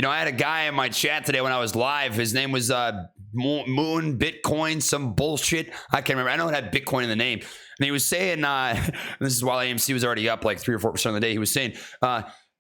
I had a guy in my chat today when I was live. His name was Moon Bitcoin, some bullshit. I can't remember. I know it had Bitcoin in the name. And he was saying, this is while AMC was already up like 3 or 4% of the day. He was saying,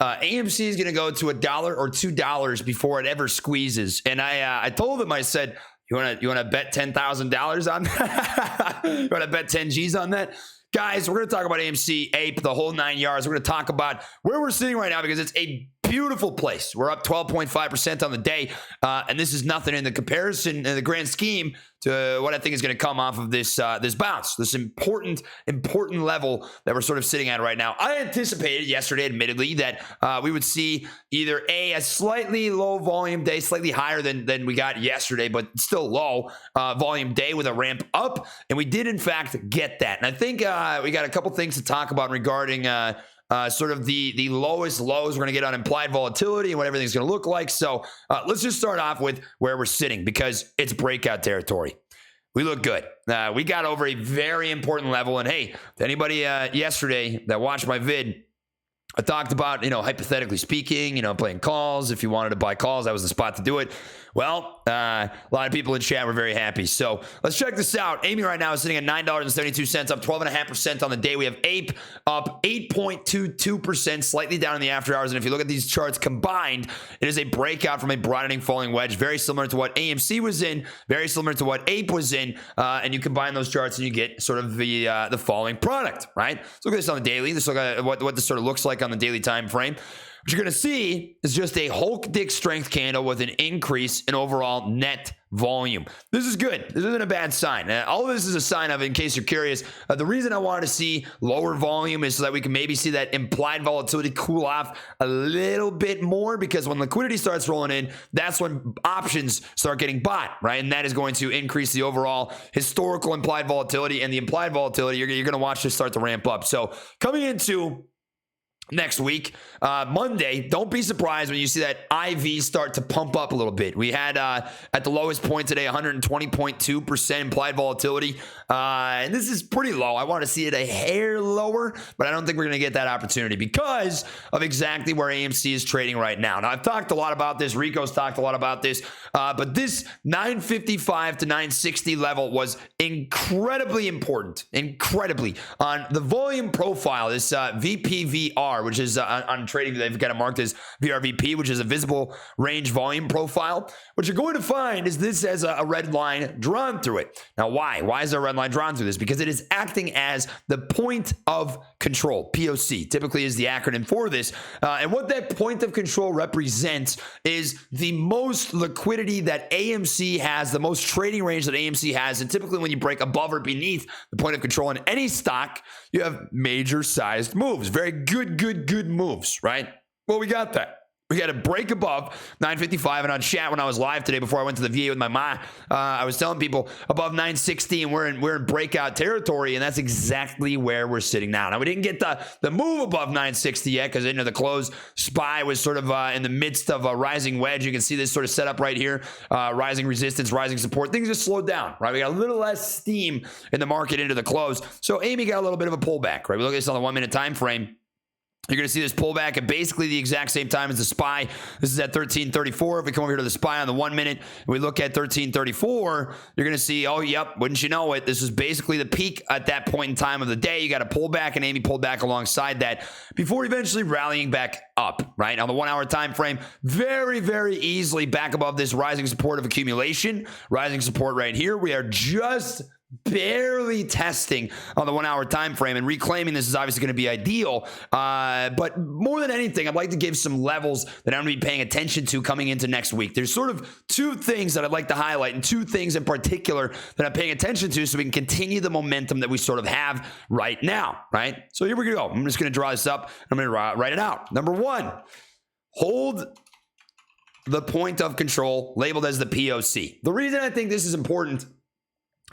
AMC is going to go to $1 or $2 before it ever squeezes. And I told him, I said, you want to bet $10,000 on that? You want to bet 10 G's on that? Guys, we're going to talk about AMC, Ape, the whole 9 yards. We're going to talk about where we're sitting right now because it's a beautiful place. We're up 12.5% on the day, and this is nothing in the comparison, in the grand scheme, to what I think is going to come off of this bounce, this important level that we're sort of sitting at right now. I anticipated yesterday, admittedly, that we would see either a slightly low volume day, slightly higher than we got yesterday, but still low volume day with a ramp up, and we did in fact get that. And I think we got a couple things to talk about regarding sort of the lowest lows we're going to get on implied volatility and what everything's going to look like. So let's just start off with where we're sitting because it's breakout territory. We look good. We got over a very important level. And hey, to anybody yesterday that watched my vid, I talked about, hypothetically speaking, playing calls. If you wanted to buy calls, that was the spot to do it. Well, a lot of people in chat were very happy. So let's check this out. Amy right now is sitting at $9.72, up 12.5% on the day. We have Ape up 8.22%, slightly down in the after hours. And if you look at these charts combined, it is a breakout from a broadening falling wedge, very similar to what AMC was in, very similar to what Ape was in. And you combine those charts and you get sort of the falling product, right? Let's look at this on the daily. Let's look at what this sort of looks like on the daily time frame. What you're going to see is just a Hulk Dick strength candle with an increase in overall net volume. This is good. This isn't a bad sign. All of this is a sign of, in case you're curious, the reason I wanted to see lower volume is so that we can maybe see that implied volatility cool off a little bit more, because when liquidity starts rolling in, that's when options start getting bought, right? And that is going to increase the overall historical implied volatility, and the implied volatility, you're going to watch this start to ramp up. So coming into next week, Monday, don't be surprised when you see that IV start to pump up a little bit. We had at the lowest point today 120.2% implied volatility, and this is pretty low. I want to see it a hair lower, but I don't think we're going to get that opportunity because of exactly where AMC is trading right now. Now, I've talked a lot about this. Rico's talked a lot about this, but this 955 to 960 level was incredibly important, incredibly. On the volume profile, this VPVR, which is on trading, they've got it marked as VRVP, which is a visible range volume profile. What you're going to find is this has a red line drawn through it. Now, why? Why is there a red line drawn through this? Because it is acting as the point of control. POC typically is the acronym for this. And what that point of control represents is the most liquidity that AMC has, the most trading range that AMC has. And typically when you break above or beneath the point of control in any stock, you have major sized moves. Very good moves, right? Well, we got that. We got a break above 955, and on chat when I was live today before I went to the VA with my ma, I was telling people above 960, and we're in breakout territory, and that's exactly where we're sitting now. Now we didn't get the move above 960 yet because the close SPY was sort of in the midst of a rising wedge. You can see this sort of setup right here, rising resistance, rising support. Things just slowed down, right? We got a little less steam in the market into the close, so Amy got a little bit of a pullback, right? We look at this on the 1 minute time frame. You're going to see this pullback at basically the exact same time as the SPY. This is at 1334. If we come over here to the SPY on the 1 minute, and we look at 1334, you're going to see, oh, yep, wouldn't you know it, this is basically the peak at that point in time of the day. You got a pullback, and Amy pulled back alongside that before eventually rallying back up, right? On the 1 hour time frame, very, very easily back above this rising support of accumulation. Rising support right here. We are just barely testing on the 1 hour time frame, and reclaiming this is obviously going to be ideal, but more than anything, I'd like to give some levels that I'm going to be paying attention to coming into next week. There's sort of two things that I'd like to highlight, and two things in particular that I'm paying attention to so we can continue the momentum that we sort of have right now, right? So here we go. I'm just going to draw this up. I'm going to write it out. Number one, hold the point of control labeled as the POC. The reason I think this is important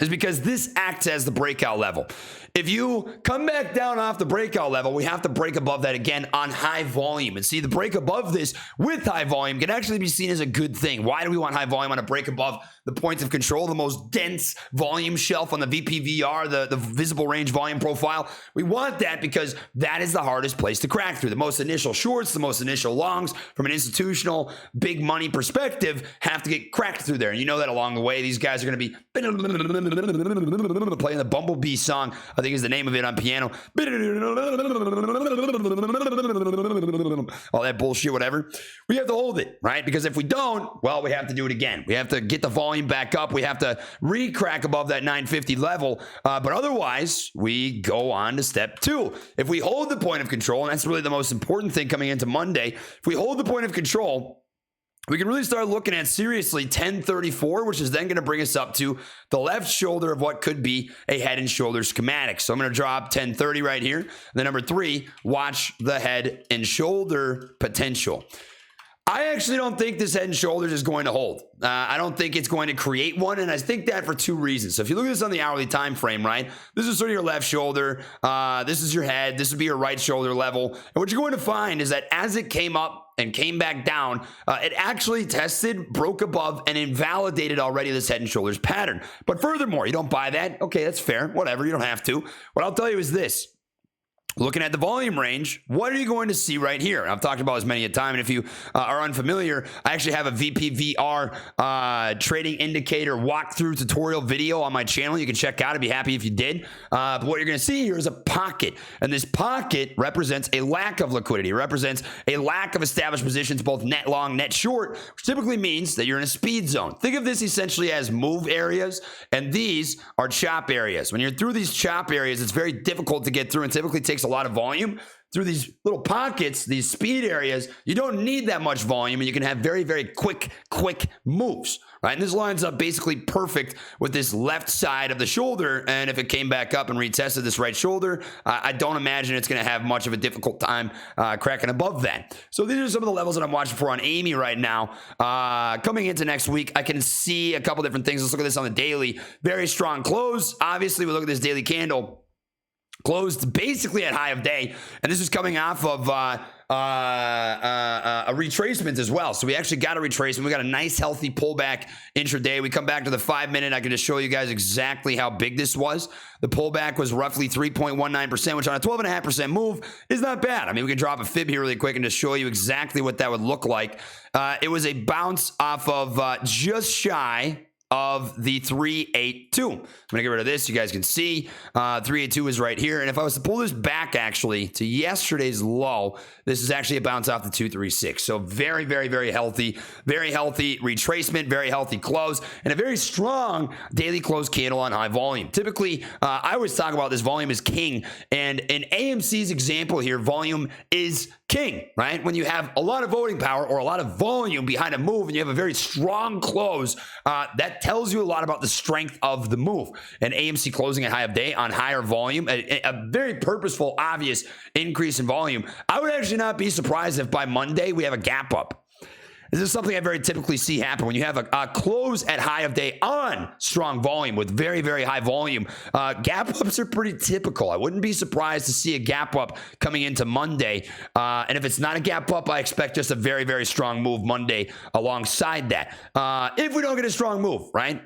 is because this acts as the breakout level. If you come back down off the breakout level, we have to break above that again on high volume. And see, the break above this with high volume can actually be seen as a good thing. Why do we want high volume on a break above the points of control, the most dense volume shelf on the VPVR, the visible range volume profile? We want that because that is the hardest place to crack through. The most initial shorts, the most initial longs from an institutional big money perspective have to get cracked through there. And you know that along the way, these guys are going to be playing the Bumblebee song, I think is the name of it on piano. All that bullshit, whatever. We have to hold it, right? Because if we don't, well, we have to do it again. We have to get the volume back up. We have to re-crack above that 950 level. But otherwise, we go on to step 2. If we hold the point of control, and that's really the most important thing coming into Monday, if we hold the point of control, we can really start looking at seriously 1034, which is then going to bring us up to the left shoulder of what could be a head and shoulder schematic. So I'm going to drop 1030 right here. And then number 3, watch the head and shoulder potential. I actually don't think this head and shoulders is going to hold. I don't think it's going to create one, and I think that for 2 reasons. So if you look at this on the hourly time frame, right, this is sort of your left shoulder. This is your head. This would be your right shoulder level. And what you're going to find is that as it came up and came back down, it actually tested, broke above, and invalidated already this head and shoulders pattern. But furthermore, you don't buy that? Okay, that's fair. Whatever. You don't have to. What I'll tell you is this. Looking at the volume range, what are you going to see right here? I've talked about this many a time, and if you are unfamiliar, I actually have a VPVR trading indicator walkthrough tutorial video on my channel. You can check out. I'd be happy if you did. But what you're going to see here is a pocket, and this pocket represents a lack of liquidity. It represents a lack of established positions, both net long, net short, which typically means that you're in a speed zone. Think of this essentially as move areas, and these are chop areas. When you're through these chop areas, it's very difficult to get through and typically takes a lot of volume. Through these little pockets, these speed areas, you don't need that much volume, and you can have very, very quick moves, right? And this lines up basically perfect with this left side of the shoulder, and if it came back up and retested this right shoulder, I don't imagine it's going to have much of a difficult time cracking above that. So these are some of the levels that I'm watching for on Amy right now. Coming into next week, I can see a couple different things. Let's look at this on the daily. Very strong close. Obviously, we look at this daily candle. Closed basically at high of day, and this is coming off of a retracement as well. So we actually got a retracement. We got a nice healthy pullback intraday. We come back to the 5-minute. I can just show you guys exactly how big this was. The pullback was roughly 3.19%, which on a 12.5% move is not bad. I mean, we can drop a fib here really quick and just show you exactly what that would look like. It was a bounce off of just shy of the 382. I'm going to get rid of this. You guys can see 382 is right here. And if I was to pull this back actually to yesterday's low, this is actually a bounce off the 236. So very, very, very healthy retracement, very healthy close, and a very strong daily close candle on high volume. Typically, I always talk about this volume is king. And in AMC's example here, volume is king, right? When you have a lot of voting power or a lot of volume behind a move and you have a very strong close, that tells you a lot about the strength of the move. And AMC closing at high of day on higher volume, a very purposeful, obvious increase in volume. I would actually not be surprised if by Monday we have a gap up. This is something I very typically see happen when you have a close at high of day on strong volume with very, very high volume. Gap ups are pretty typical. I wouldn't be surprised to see a gap up coming into Monday. And if it's not a gap up, I expect just a very, very strong move Monday alongside that. If we don't get a strong move, right?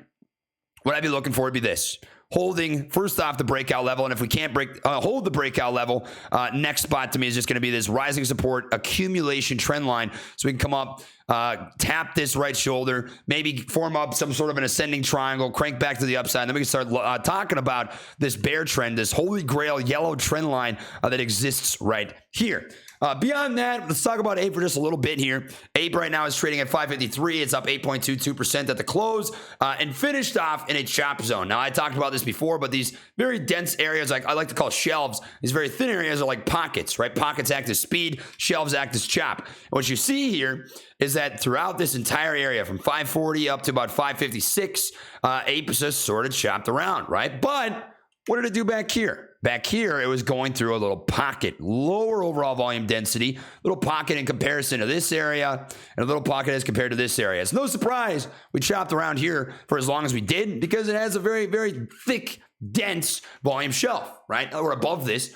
What I'd be looking for would be this. Holding first off the breakout level, and if we can't hold the breakout level, next spot to me is just going to be this rising support accumulation trend line. So we can come up, tap this right shoulder, maybe form up some sort of an ascending triangle, crank back to the upside, and then we can start talking about this bear trend, this holy grail yellow trend line that exists right here. Beyond that, let's talk about APE for just a little bit here. APE right now is trading at 553. It's up 8.22% at the close and finished off in a chop zone. Now, I talked about this before, but these very dense areas, like I like to call shelves, these very thin areas are like pockets, right? Pockets act as speed, shelves act as chop. And what you see here is that throughout this entire area from 540 up to about 556, APE just sort of chopped around, right? But what did it do back here? back here, it was going through a little pocket, lower overall volume density, little pocket in comparison to this area, and a little pocket as compared to this area. It's no surprise we chopped around here for as long as we did because it has a very, very thick, dense volume shelf, right? Or above this,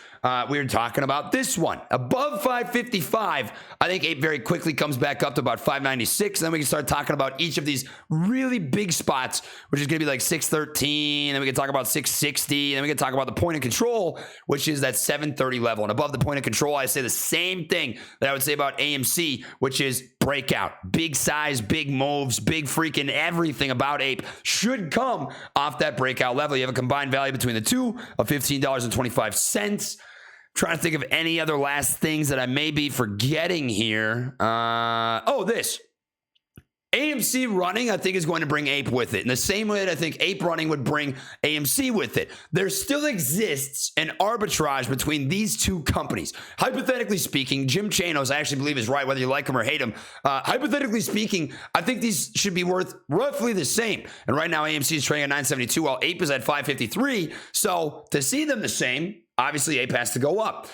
we were talking about this one. Above 555, I think Ape very quickly comes back up to about 596. Then we can start talking about each of these really big spots, which is going to be like 613. Then we can talk about 660. Then we can talk about the point of control, which is that 730 level. And above the point of control, I say the same thing that I would say about AMC, which is breakout. Big size, big moves, big freaking everything about Ape should come off that breakout level. You have a combined value between the two of $15.25. Trying to think of any other last things that I may be forgetting here. This. AMC running, I think, is going to bring Ape with it. In the same way that I think Ape running would bring AMC with it. There still exists an arbitrage between these two companies. Hypothetically speaking, Jim Chanos, I actually believe is right, whether you like him or hate him. Hypothetically speaking, I think these should be worth roughly the same. And right now, AMC is trading at 972, while Ape is at 553. So to see them the same, obviously, Ape has to go up.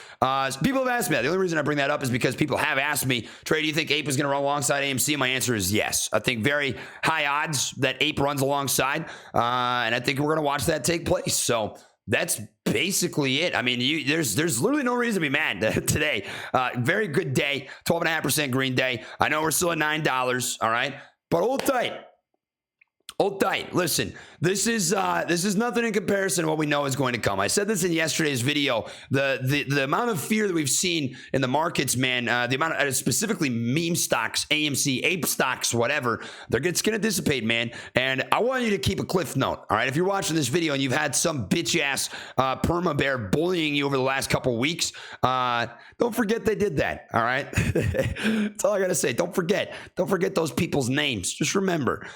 People have asked me that. The only reason I bring that up is because people have asked me, Trey, do you think Ape is going to run alongside AMC? My answer is yes. I think very high odds that Ape runs alongside, and I think we're going to watch that take place. So that's basically it. I mean, there's literally no reason to be mad today. Very good day, 12.5% green day. I know we're still at $9, all right? But hold tight. Hold tight. Listen, this is nothing in comparison to what we know is going to come. I said this in yesterday's video. The amount of fear that we've seen in the markets, man, the amount of specifically meme stocks, AMC, Ape stocks, whatever, it's going to dissipate, man. And I want you to keep a cliff note, all right? If you're watching this video and you've had some bitch-ass perma bear bullying you over the last couple of weeks, don't forget they did that, all right? That's all I got to say. Don't forget those people's names. Just remember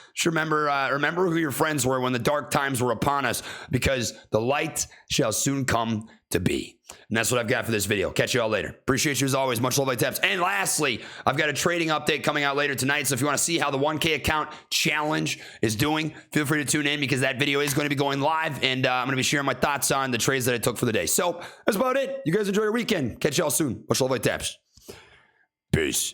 who your friends were when the dark times were upon us, because the light shall soon come to be. And that's what I've got for this video. Catch you all later. Appreciate you as always. Much love, like taps. And lastly, I've got a trading update coming out later tonight. So if you want to see how the 1K account challenge is doing, feel free to tune in because that video is going to be going live, and I'm going to be sharing my thoughts on the trades that I took for the day. So that's about it. You guys enjoy your weekend. Catch y'all soon. Much love, like taps. Peace.